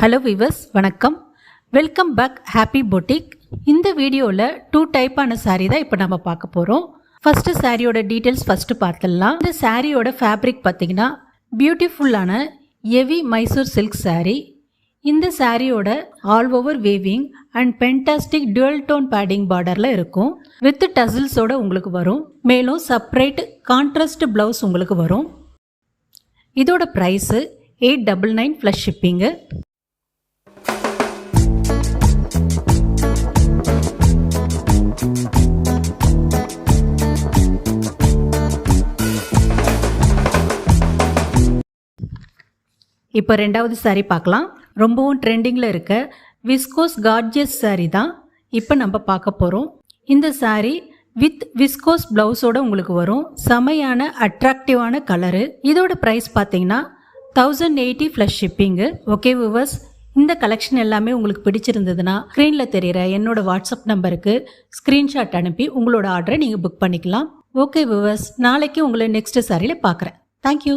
Hello viewers, வணக்கம். Welcome back Happy Boutique. இந்த வீடியோவில் 2 டைப்பான சாரீ தான் இப்போ நம்ம பார்க்க போகிறோம். ஃபஸ்ட்டு சாரியோட டீட்டெயில்ஸ் ஃபஸ்ட்டு பார்த்துடலாம். இந்த சாரியோட ஃபேப்ரிக் பார்த்திங்கன்னா பியூட்டிஃபுல்லான ஹெவி மைசூர் சில்க் சாரீ. இந்த சாரியோட all over weaving and fantastic dual tone padding பார்டரில் இருக்கும். வித் டசில்ஸோடு உங்களுக்கு வரும். மேலும் செப்பரேட் கான்ட்ராஸ்ட் ப்ளவுஸ் உங்களுக்கு வரும். இதோட ப்ரைஸு 899 ப்ளஸ் ஷிப்பிங்கு. இப்போ ரெண்டாவது சாரீ பார்க்கலாம். ரொம்பவும் ட்ரெண்டிங்கில் இருக்க விஸ்கோஸ் கார்ஜியஸ் சாரீ தான் இப்போ நம்ம பார்க்க போகிறோம். இந்த சாரீ வித் விஸ்கோஸ் ப்ளவுஸோடு உங்களுக்கு வரும். செமையான அட்ராக்டிவான கலரு. இதோட ப்ரைஸ் பார்த்தீங்கன்னா 1080 ப்ளஸ் ஷிப்பிங்கு. ஓகே வியூவர்ஸ், இந்த கலெக்ஷன் எல்லாமே உங்களுக்கு பிடிச்சிருந்ததுன்னா ஸ்க்ரீனில் தெரிகிற என்னோட வாட்ஸ்அப் நம்பருக்கு ஸ்க்ரீன்ஷாட் அனுப்பி உங்களோட ஆர்டரை நீங்கள் புக் பண்ணிக்கலாம். ஓகே வியூவர்ஸ், நாளைக்கு உங்களை நெக்ஸ்ட் சாரியில் பார்க்குறேன். தேங்க்யூ.